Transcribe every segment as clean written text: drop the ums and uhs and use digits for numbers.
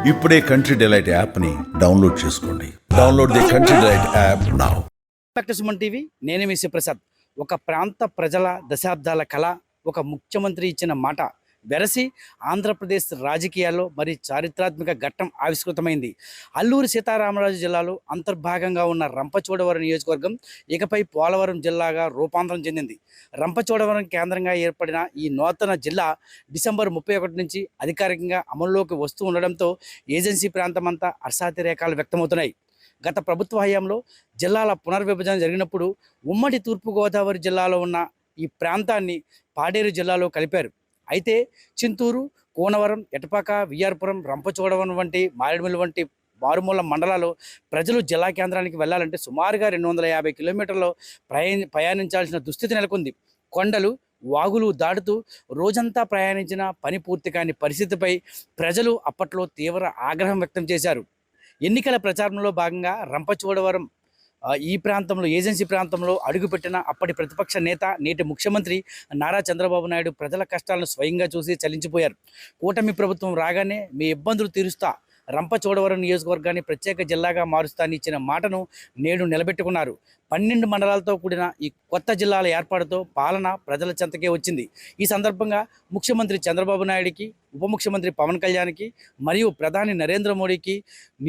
ఇప్పుడే country delight యాప్ని download చేసుకోండి. Download the country delight app now. Suman TV, నేను మీ శివప్రసాద్. ఒక ప్రాంత ప్రజల దశాబ్దాల కళ, ఒక ముఖ్యమంత్రి ఇచ్చిన మాట వెరసి ఆంధ్రప్రదేశ్ రాజకీయాల్లో మరి చారిత్రాత్మక ఘట్టం ఆవిష్కృతమైంది. అల్లూరి సీతారామరాజు జిల్లాలో అంతర్భాగంగా ఉన్న రంపచోడవరం నియోజకవర్గం ఇకపై పోలవరం జిల్లాగా రూపాంతరం చెందింది. రంపచోడవరం కేంద్రంగా ఏర్పడిన ఈ నూతన జిల్లా డిసెంబర్ 31 నుంచి అధికారికంగా అమల్లోకి వస్తూ ఉండడంతో ఏజెన్సీ ప్రాంతమంతా హర్షాతిరేకాలు వ్యక్తమవుతున్నాయి. గత ప్రభుత్వ హయాంలో జిల్లాల పునర్విభజన జరిగినప్పుడు ఉమ్మడి తూర్పుగోదావరి జిల్లాలో ఉన్న ఈ ప్రాంతాన్ని పాడేరు జిల్లాలో కలిపారు. అయితే చింతూరు, కోనవరం, ఎటపాక, విఆర్పురం, రంపచోడవరం వంటి మారేడుమిల్లి వంటి మారుమూల మండలాలు ప్రజలు జిల్లా కేంద్రానికి వెళ్ళాలంటే సుమారుగా 250 కిలోమీటర్లు ప్రయాణించాల్సిన దుస్థితి నెలకొంది. కొండలు, వాగులు దాటుతూ రోజంతా ప్రయాణించిన పని పూర్తి కాని పరిస్థితిపై ప్రజలు అప్పట్లో తీవ్ర ఆగ్రహం వ్యక్తం చేశారు. ఎన్నికల ప్రచారంలో భాగంగా రంపచోడవరం ఈ ప్రాంతంలో ఏజెన్సీ ప్రాంతంలో అడుగుపెట్టిన అప్పటి ప్రతిపక్ష నేత, నేటి ముఖ్యమంత్రి నారా చంద్రబాబు నాయుడు ప్రజల కష్టాలను స్వయంగా చూసి చలించిపోయారు. కూటమి ప్రభుత్వం రాగానే మీ ఇబ్బందులు తీరుస్తా, రంపచోడవరం నియోజకవర్గాన్ని ప్రత్యేక జిల్లాగా మారుస్తానని ఇచ్చిన మాటను నేడు నిలబెట్టుకున్నారు. 12 మండలాలతో కూడిన ఈ కొత్త జిల్లాల ఏర్పాటుతో పాలన ప్రజల చెంతకే వచ్చింది. ఈ సందర్భంగా ముఖ్యమంత్రి చంద్రబాబు నాయుడికి, ఉప ముఖ్యమంత్రి పవన్ కళ్యాణ్కి మరియు ప్రధాని నరేంద్ర మోడీకి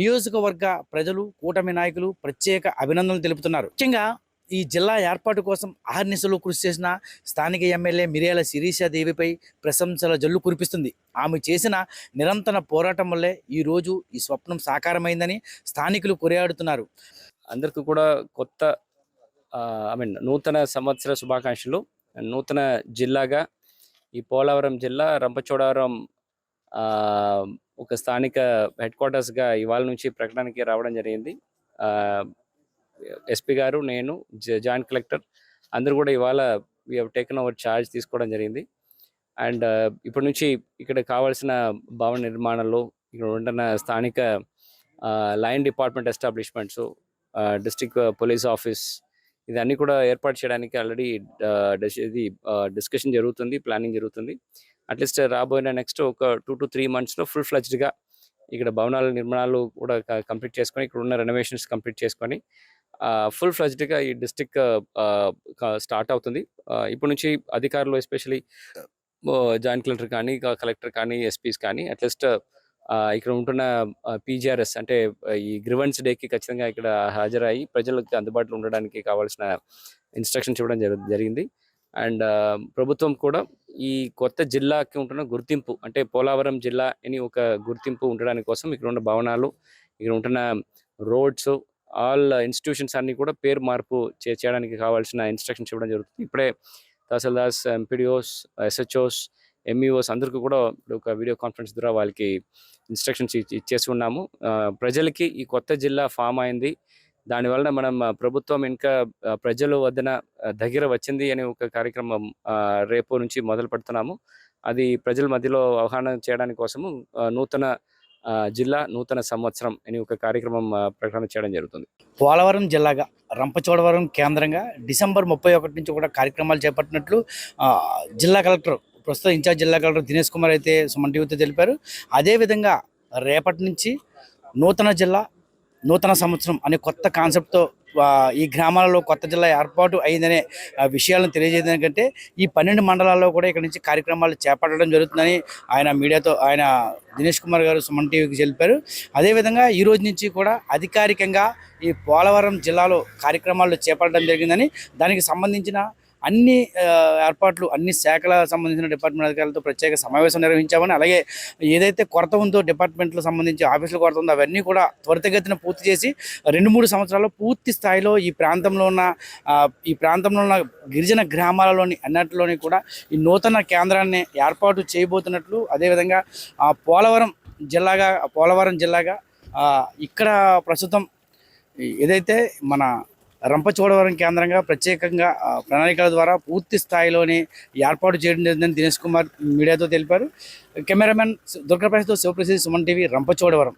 నియోజకవర్గ ప్రజలు, కూటమి నాయకులు ప్రత్యేక అభినందనలు తెలుపుతున్నారు. ముఖ్యంగా ఈ జిల్లా ఏర్పాటు కోసం అహర్నిశలు కృషి చేసిన స్థానిక ఎమ్మెల్యే మిర్యాల శిరీషాదేవిపై ప్రశంసల జల్లు కురిపిస్తుంది. ఆమె చేసిన నిరంతర పోరాటం వల్లే ఈరోజు ఈ స్వప్నం సాకారమైందని స్థానికులు కొనియాడుతున్నారు. అందరికీ కూడా కొత్త నూతన సంవత్సర శుభాకాంక్షలు. నూతన జిల్లాగా ఈ పోలవరం జిల్లా రంపచోడవరం ఒక స్థానిక హెడ్ క్వార్టర్స్గా ఇవాళ నుంచి ప్రకటనకి రావడం జరిగింది. ఎస్పీ గారు, నేను, జాయింట్ కలెక్టర్ అందరూ కూడా ఇవాళ we have taken over charge తీసుకోవడం జరిగింది. అండ్ ఇప్పటి నుంచి ఇక్కడ కావాల్సిన భవన నిర్మాణాలు, ఇక్కడ ఉంటున్న స్థానిక line department establishments, district police office, ఇదన్నీ కూడా ఏర్పాటు చేయడానికి ఆల్రెడీ ఇది డిస్కషన్ జరుగుతుంది, ప్లానింగ్ జరుగుతుంది. అట్లీస్ట్ రాబోయిన నెక్స్ట్ ఒక 2 to 3 monthsలో ఫుల్ ఫ్లెడ్జ్డ్గా ఇక్కడ భవనాల నిర్మాణాలు కూడా కంప్లీట్ చేసుకొని, ఇక్కడ ఉన్న రెనోవేషన్స్ కంప్లీట్ చేసుకొని ఫుల్ ఫ్లెడ్జ్డ్గా ఈ డిస్ట్రిక్ట్ స్టార్ట్ అవుతుంది. ఇప్పటి నుంచి అధికారులు, ఎస్పెషలీ జాయింట్ కలెక్టర్ కానీ, కలెక్టర్ కానీ, ఎస్పీస్ కానీ అట్లీస్ట్ ఇక్కడ ఉంటున్న పీజీఆర్ఎస్ అంటే ఈ గ్రివెన్స్ డేకి ఖచ్చితంగా ఇక్కడ హాజరయ్యి ప్రజలకు అందుబాటులో ఉండడానికి కావాల్సిన ఇన్స్ట్రక్షన్స్ ఇవ్వడం జరిగింది. అండ్ ప్రభుత్వం కూడా ఈ కొత్త జిల్లాకి ఉంటున్న గుర్తింపు, అంటే పోలవరం జిల్లా అని ఒక గుర్తింపు ఉండడానికి కోసం ఇక్కడ ఉన్న భవనాలు, ఇక్కడ ఉంటున్న రోడ్స్, ఆల్ ఇన్స్టిట్యూషన్స్ అన్నీ కూడా పేరు మార్పు చేయడానికి కావాల్సిన ఇన్స్ట్రక్షన్స్ ఇవ్వడం జరుగుతుంది. ఇప్పుడే తహసీల్దార్స్, ఎంపీడీఓస్, ఎస్హెచ్ఓస్, ఎంఈఓస్ అందరికీ కూడా ఒక వీడియో కాన్ఫరెన్స్ ద్వారా వాళ్ళకి ఇన్స్ట్రక్షన్స్ ఇచ్చేసి ఉన్నాము. ప్రజలకి ఈ కొత్త జిల్లా ఫామ్ అయింది, దానివలన మనం ప్రభుత్వం ఇంకా ప్రజల వద్దన దగ్గర వచ్చింది అనే ఒక కార్యక్రమం రేపు నుంచి మొదలు పెడుతున్నాము. అది ప్రజల మధ్యలో అవగాహన చేయడానికి కోసము నూతన జిల్లా, నూతన సంవత్సరం అని ఒక కార్యక్రమం ప్రకటన చేయడం జరుగుతుంది. పోలవరం జిల్లాగా రంపచోడవరం కేంద్రంగా డిసెంబర్ 31 నుంచి కూడా కార్యక్రమాలు చేపట్టినట్లు జిల్లా కలెక్టర్, ప్రస్తుతం ఇన్ఛార్జ్ జిల్లా కలెక్టర్ దినేష్ కుమార్ అయితే సుమన్ టీవీతో తెలిపారు. అదేవిధంగా రేపటి నుంచి నూతన జిల్లా, నూతన సంవత్సరం అనే కొత్త కాన్సెప్ట్తో ఈ గ్రామాలలో కొత్త జిల్లా ఏర్పాటు అయిందనే విషయాలను తెలియజేయడానికంటే ఈ 12 మండలాల్లో కూడా ఇక్కడ నుంచి కార్యక్రమాలు చేపట్టడం జరుగుతుందని ఆయన దినేష్ కుమార్ గారు సుమన్ టీవీకి తెలిపారు. అదేవిధంగా ఈ రోజు నుంచి కూడా అధికారికంగా ఈ పోలవరం జిల్లాలో కార్యక్రమాలు చేపట్టడం జరిగిందని, దానికి సంబంధించిన అన్ని ఏర్పాట్లు, అన్ని శాఖలకు సంబంధించిన డిపార్ట్మెంట్ అధికారులతో ప్రత్యేక సమావేశం నిర్వహించామని, అలాగే ఏదైతే కొరత ఉందో డిపార్ట్మెంట్లకు సంబంధించి ఆఫీసుల కొరత ఉందో అవన్నీ కూడా త్వరితగతిన పూర్తి చేసి 2-3 సంవత్సరాల్లో పూర్తి స్థాయిలో ఈ ప్రాంతంలో ఉన్న గిరిజన గ్రామాలలోని అన్నింటిలోని కూడా ఈ నూతన కేంద్రాన్ని ఏర్పాటు చేయబోతున్నట్లు, అదేవిధంగా పోలవరం జిల్లాగా ఇక్కడ ప్రస్తుతం ఏదైతే మన రంపచోడవరం కేంద్రంగా ప్రత్యేకంగా ప్రణాళికల ద్వారా పూర్తి స్థాయిలోనే ఏర్పాటు చేయడం జరిగిందని దినేష్ కుమార్ మీడియాతో తెలిపారు. కెమెరామెన్ దుర్గాప్రసాద్తో శివప్రసాద్, సుమన్ టీవీ, రంపచోడవరం.